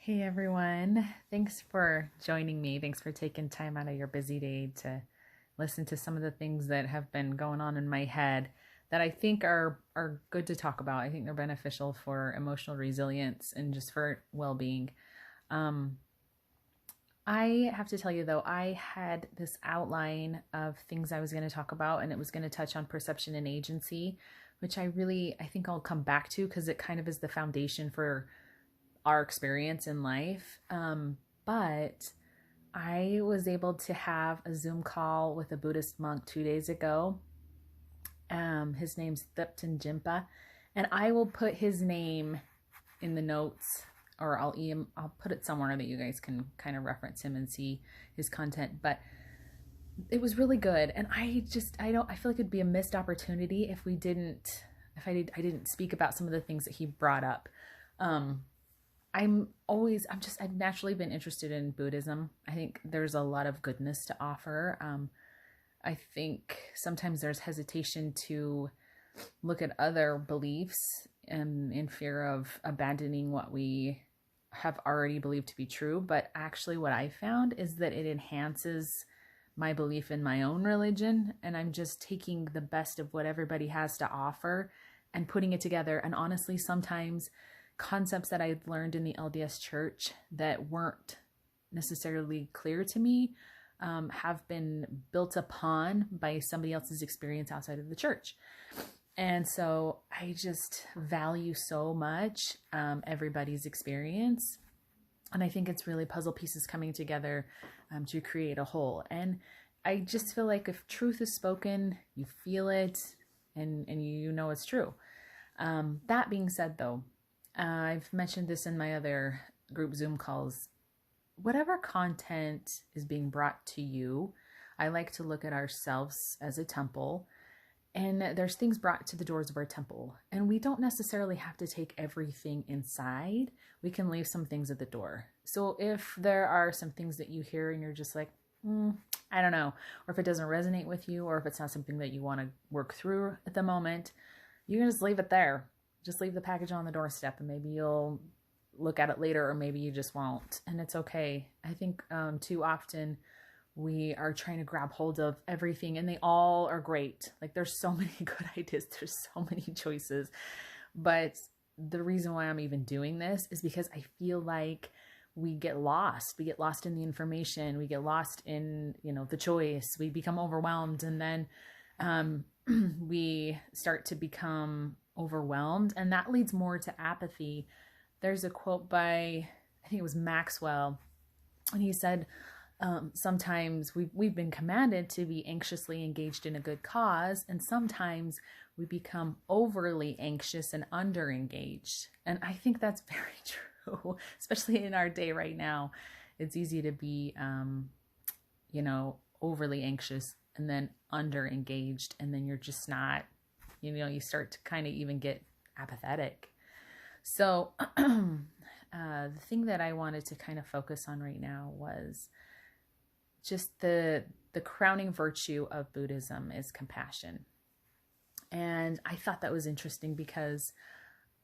Hey everyone, thanks for joining me. Thanks for taking time out of your busy day to listen to some of the things that have been going on in my head that I think are good to talk about. I think they're beneficial for emotional resilience and just for well-being. Um, I have to tell you though, I had this outline of things I was going to talk about, and it was going to touch on perception and agency, which I think I'll come back to because it kind of is the foundation for our experience in life. But I was able to have a Zoom call with a Buddhist monk 2 days ago. His name's Thupten Jinpa, and I will put his name in the notes, or I'll put it somewhere that you guys can kind of reference him and see his content. But it was really good, and I feel like it'd be a missed opportunity if I didn't speak about some of the things that he brought up. Um, I've naturally been interested in Buddhism. I think there's a lot of goodness to offer. I think sometimes there's hesitation to look at other beliefs in fear of abandoning what we have already believed to be true. But actually, what I found is that it enhances my belief in my own religion, and I'm just taking the best of what everybody has to offer and putting it together. And honestly, sometimes concepts that I'd learned in the LDS church that weren't necessarily clear to me have been built upon by somebody else's experience outside of the church. And so I just value so much everybody's experience. And I think it's really puzzle pieces coming together to create a whole. And I just feel like if truth is spoken, you feel it and you know it's true. That being said, though, I've mentioned this in my other group Zoom calls. Whatever content is being brought to you, I like to look at ourselves as a temple, and there's things brought to the doors of our temple, and we don't necessarily have to take everything inside. We can leave some things at the door. So if there are some things that you hear and you're just like, I don't know, or if it doesn't resonate with you, or if it's not something that you want to work through at the moment, you can just leave it there. Just leave the package on the doorstep, and maybe you'll look at it later, or maybe you just won't. And it's okay. I think too often we are trying to grab hold of everything, and they all are great. Like, there's so many good ideas. There's so many choices. But the reason why I'm even doing this is because I feel like we get lost. We get lost in the information. We get lost in, the choice. We become overwhelmed, and then we start to become overwhelmed, and that leads more to apathy. There's a quote by, I think it was Maxwell, and he said, sometimes we've been commanded to be anxiously engaged in a good cause, and sometimes we become overly anxious and under-engaged. And I think that's very true, especially in our day right now. It's easy to be, overly anxious and then under-engaged, and then you're just not, you start to kind of even get apathetic. So the thing that I wanted to kind of focus on right now was just the crowning virtue of Buddhism is compassion. And I thought that was interesting because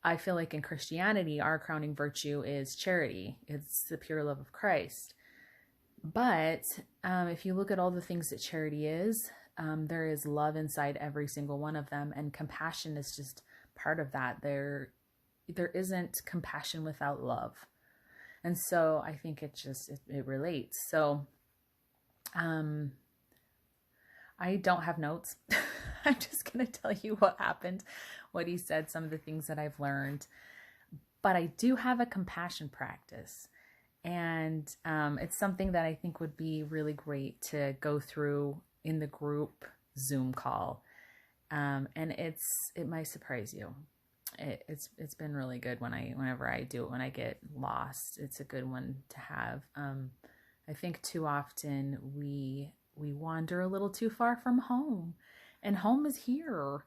I feel like in Christianity, our crowning virtue is charity. It's the pure love of Christ. But if you look at all the things that charity is, there is love inside every single one of them, and compassion is just part of that. There isn't compassion without love, and so I think it relates. So, I don't have notes. I'm just gonna tell you what happened, what he said, some of the things that I've learned, but I do have a compassion practice. And it's something that I think would be really great to go through in the group Zoom call. And it might surprise you. It's been really good whenever I do it, when I get lost. It's a good one to have. I think too often we wander a little too far from home, and home is here.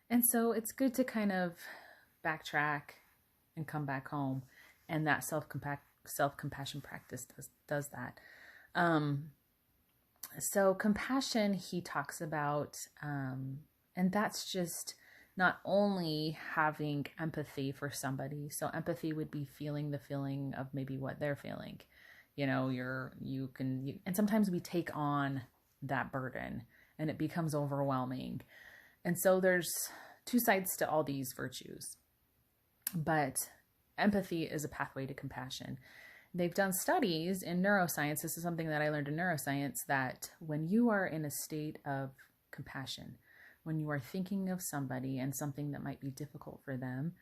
And so it's good to kind of backtrack and come back home. And that self-compassion practice does that. So compassion, he talks about, and that's just not only having empathy for somebody. So empathy would be feeling the feeling of maybe what they're feeling. You know, and sometimes we take on that burden and it becomes overwhelming. And so there's two sides to all these virtues. But empathy is a pathway to compassion. They've done studies in neuroscience. This is something that I learned in neuroscience, that when you are in a state of compassion, when you are thinking of somebody and something that might be difficult for them,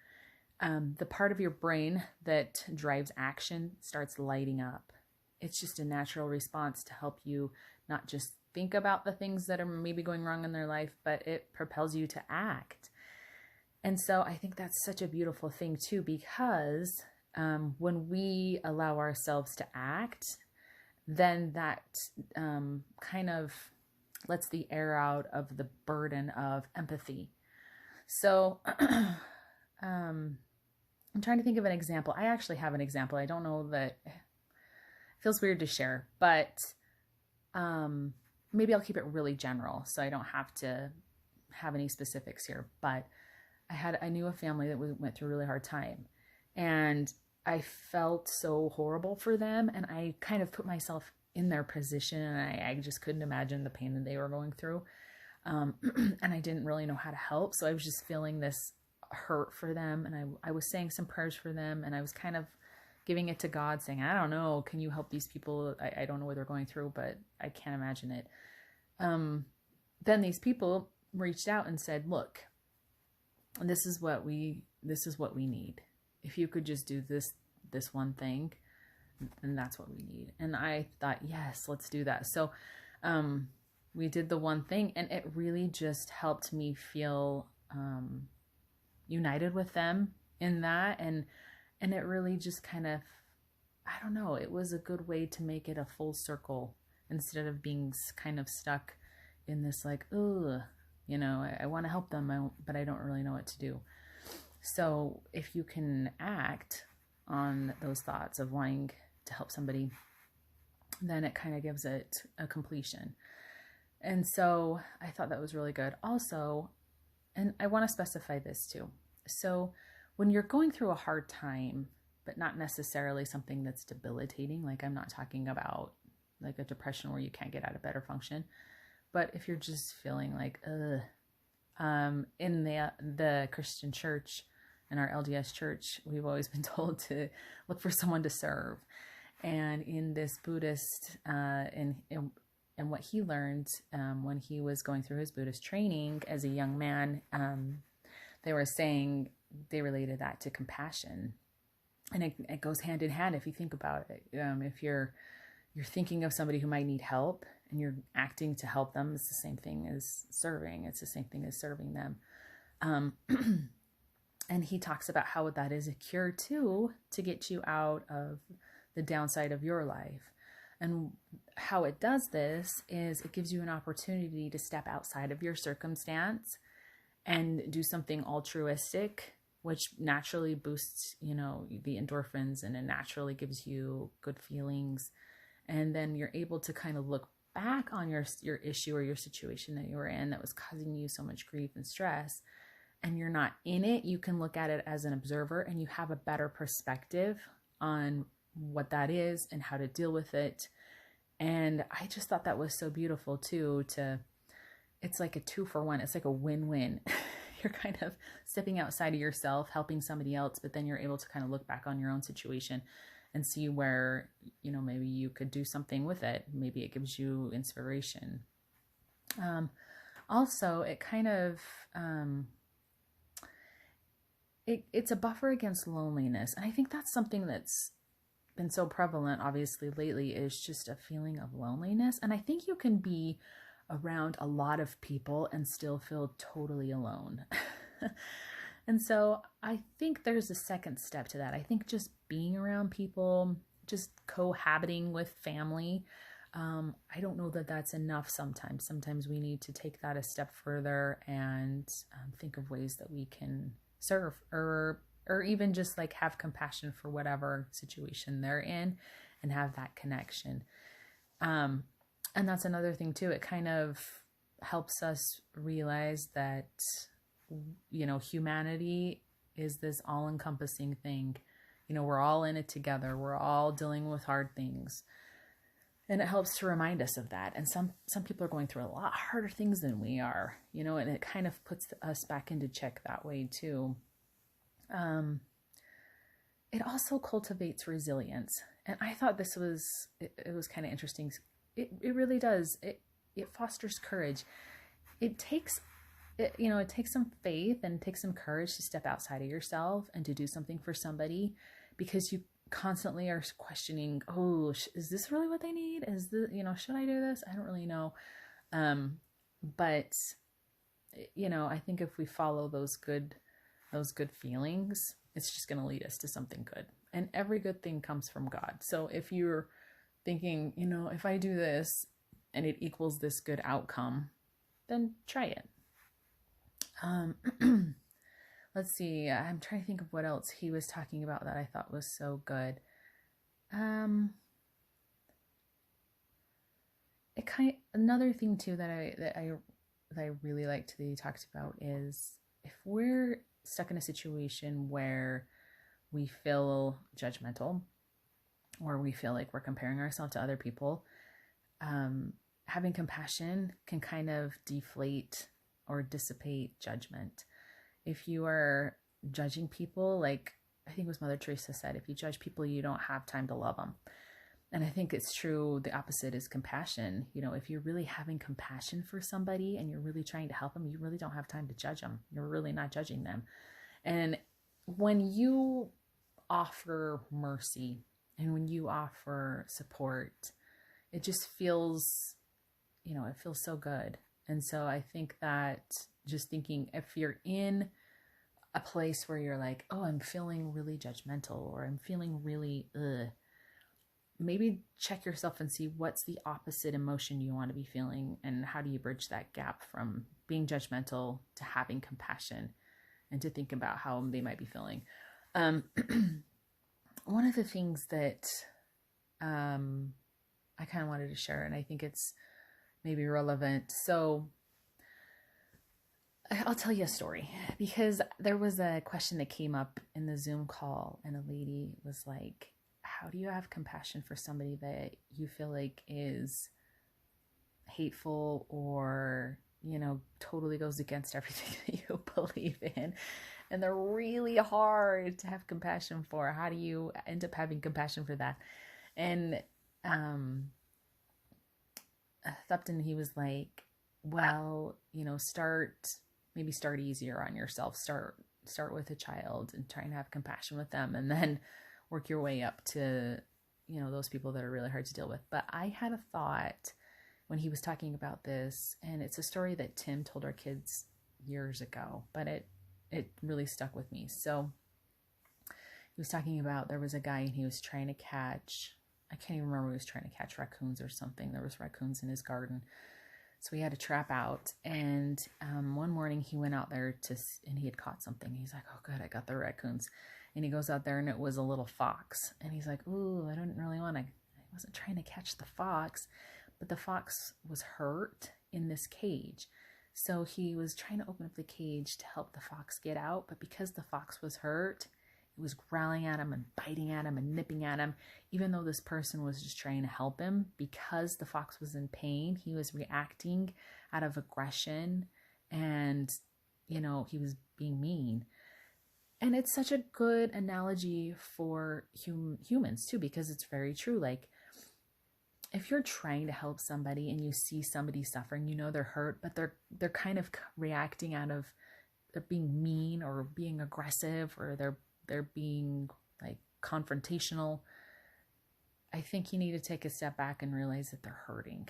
the part of your brain that drives action starts lighting up. It's just a natural response to help you not just think about the things that are maybe going wrong in their life, but it propels you to act. And so I think that's such a beautiful thing too, because when we allow ourselves to act, then that kind of lets the air out of the burden of empathy. So I'm trying to think of an example. I actually have an example. I don't know that it feels weird to share, but maybe I'll keep it really general so I don't have to have any specifics here. But I knew a family that went through a really hard time, and I felt so horrible for them, and I kind of put myself in their position, and I just couldn't imagine the pain that they were going through. And I didn't really know how to help. So I was just feeling this hurt for them. And I was saying some prayers for them, and I was kind of giving it to God, saying, I don't know, can you help these people? I don't know what they're going through, but I can't imagine it. Then these people reached out and said, look, this is what we need. If you could just do this one thing, then that's what we need. And I thought, yes, let's do that. So we did the one thing, and it really just helped me feel united with them in that. And it really just kind of, I don't know, it was a good way to make it a full circle instead of being kind of stuck in this like, ugh, you know, I want to help them, but I don't really know what to do. So if you can act on those thoughts of wanting to help somebody, then it kind of gives it a completion. And so I thought that was really good. Also, and I want to specify this too. So when you're going through a hard time, but not necessarily something that's debilitating, like I'm not talking about like a depression where you can't get out of bed or function, but if you're just feeling like, in the Christian church, in our LDS church, we've always been told to look for someone to serve. And in this Buddhist, and what he learned when he was going through his Buddhist training as a young man, they were saying they related that to compassion. And it goes hand in hand if you think about it. If you're thinking of somebody who might need help and you're acting to help them, it's the same thing as serving. It's the same thing as serving them. And he talks about how that is a cure too, to get you out of the downside of your life. And how it does this is it gives you an opportunity to step outside of your circumstance and do something altruistic, which naturally boosts, you know, the endorphins, and it naturally gives you good feelings. And then you're able to kind of look back on your issue or your situation that you were in that was causing you so much grief and stress, and you're not in it. You can look at it as an observer, and you have a better perspective on what that is and how to deal with it. And I just thought that was so beautiful too, it's like a 2-for-1. It's like a win-win. You're kind of stepping outside of yourself, helping somebody else, but then you're able to kind of look back on your own situation and see where, you know, maybe you could do something with it. Maybe it gives you inspiration. Also, it kind of, it's a buffer against loneliness. And I think that's something that's been so prevalent, obviously, lately, is just a feeling of loneliness. And I think you can be around a lot of people and still feel totally alone. And so I think there's a second step to that. I think just being around people, just cohabiting with family, I don't know that that's enough sometimes. Sometimes we need to take that a step further and think of ways that we can serve, or even just like have compassion for whatever situation they're in and have that connection. And that's another thing too. It kind of helps us realize that humanity is this all-encompassing thing. We're all in it together. We're all dealing with hard things. And it helps to remind us of that. And some people are going through a lot harder things than we are, and it kind of puts us back into check that way too. It also cultivates resilience. And I thought this was, it was kind of interesting. It really does. It fosters courage. It takes some faith and it takes some courage to step outside of yourself and to do something for somebody, because you constantly are questioning, oh, is this really what they need? Is this, should I do this? I don't really know. But I think if we follow those good feelings, it's just going to lead us to something good. And every good thing comes from God. So if you're thinking, if I do this and it equals this good outcome, then try it. Let's see. I'm trying to think of what else he was talking about that I thought was so good. Another thing too that I really liked that he talked about is if we're stuck in a situation where we feel judgmental or we feel like we're comparing ourselves to other people, having compassion can kind of deflate or dissipate judgment. If you are judging people, like I think it was Mother Teresa said, if you judge people, you don't have time to love them. And I think it's true. The opposite is compassion. If you're really having compassion for somebody and you're really trying to help them, you really don't have time to judge them. You're really not judging them. And when you offer mercy and when you offer support, it just feels, it feels so good. And so I think that just thinking, if you're in a place where you're like, oh, I'm feeling really judgmental or I'm feeling really, maybe check yourself and see what's the opposite emotion you want to be feeling and how do you bridge that gap from being judgmental to having compassion and to think about how they might be feeling. One of the things that I kind of wanted to share, and I think it's maybe relevant. So I'll tell you a story, because there was a question that came up in the Zoom call and a lady was like, how do you have compassion for somebody that you feel like is hateful or, totally goes against everything that you believe in? And they're really hard to have compassion for. How do you end up having compassion for that? And Thupton, he was like, well, start easier on yourself. Start with a child and try and have compassion with them, and then work your way up to, those people that are really hard to deal with. But I had a thought when he was talking about this, and it's a story that Tim told our kids years ago, but it really stuck with me. So he was talking about, there was a guy and he was trying to catch, I can't even remember, he was trying to catch raccoons or something. There was raccoons in his garden. So he had a trap out, and one morning he went out there and he had caught something. He's like, oh good, I got the raccoons. And he goes out there and it was a little fox. And he's like, ooh, I wasn't trying to catch the fox, but the fox was hurt in this cage. So he was trying to open up the cage to help the fox get out. But because the fox was hurt, it was growling at him and biting at him and nipping at him. Even though this person was just trying to help him, because the fox was in pain, he was reacting out of aggression and, he was being mean. And it's such a good analogy for humans too, because it's very true. Like, if you're trying to help somebody and you see somebody suffering, they're hurt, but they're kind of reacting out of, they're being mean or being aggressive, or they're being like confrontational. I think you need to take a step back and realize that they're hurting.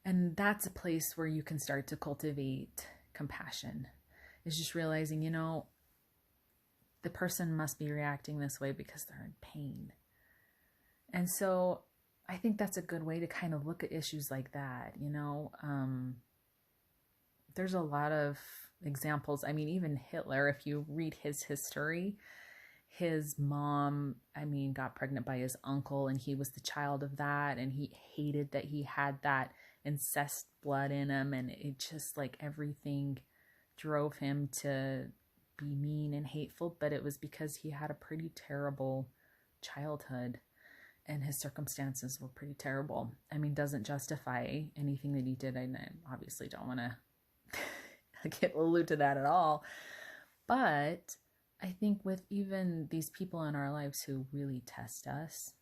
And that's a place where you can start to cultivate compassion. Is just realizing, the person must be reacting this way because they're in pain. And so I think that's a good way to kind of look at issues like that. There's a lot of examples. I mean, even Hitler, if you read his history, his mom, got pregnant by his uncle, and he was the child of that. And he hated that he had that incest blood in him, and it just like everything drove him to be mean and hateful, but it was because he had a pretty terrible childhood and his circumstances were pretty terrible. I mean, doesn't justify anything that he did. I obviously don't want to allude to that at all. But I think with even these people in our lives who really test us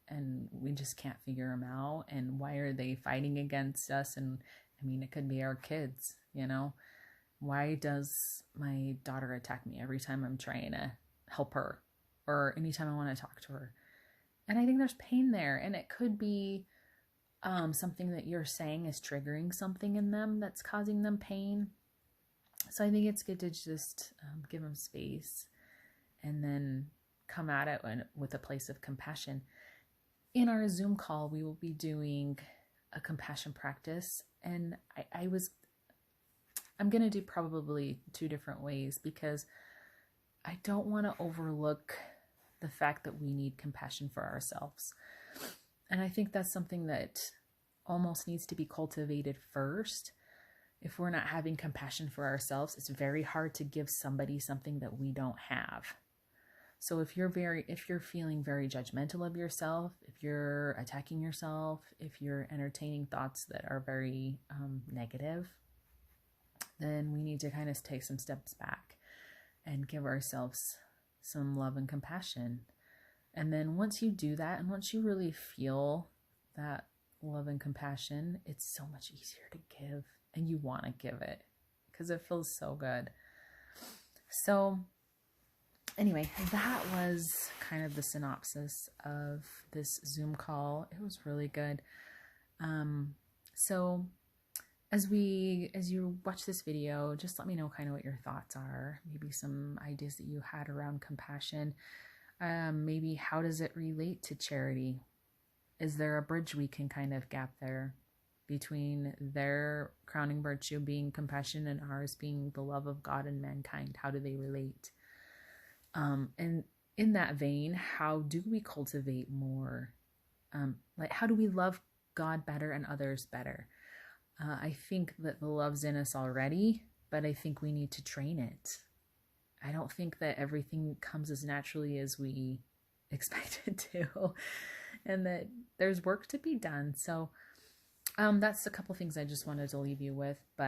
and we just can't figure them out, and why are they fighting against us? And I mean, it could be our kids, you know? Why does my daughter attack me every time I'm trying to help her or anytime I want to talk to her? And I think there's pain there, and it could be something that you're saying is triggering something in them that's causing them pain. So I think it's good to just give them space and then come at it with a place of compassion. In our Zoom call, we will be doing a compassion practice, and I'm going to do probably 2 different ways because I don't want to overlook the fact that we need compassion for ourselves. And I think that's something that almost needs to be cultivated first. If we're not having compassion for ourselves, it's very hard to give somebody something that we don't have. So if you're feeling very judgmental of yourself, if you're attacking yourself, if you're entertaining thoughts that are very negative, then we need to kind of take some steps back and give ourselves some love and compassion. And then once you do that, and once you really feel that love and compassion, it's so much easier to give, and you want to give it because it feels so good. So anyway, that was kind of the synopsis of this Zoom call. It was really good. So as you watch this video, just let me know kind of what your thoughts are, maybe some ideas that you had around compassion. Maybe how does it relate to charity? Is there a bridge we can kind of gap there between their crowning virtue being compassion and ours being the love of God and mankind? How do they relate? And in that vein, how do we cultivate more? Like, how do we love God better and others better? I think that the love's in us already, but I think we need to train it. I don't think that everything comes as naturally as we expect it to, and that there's work to be done. So that's a couple things I just wanted to leave you with. But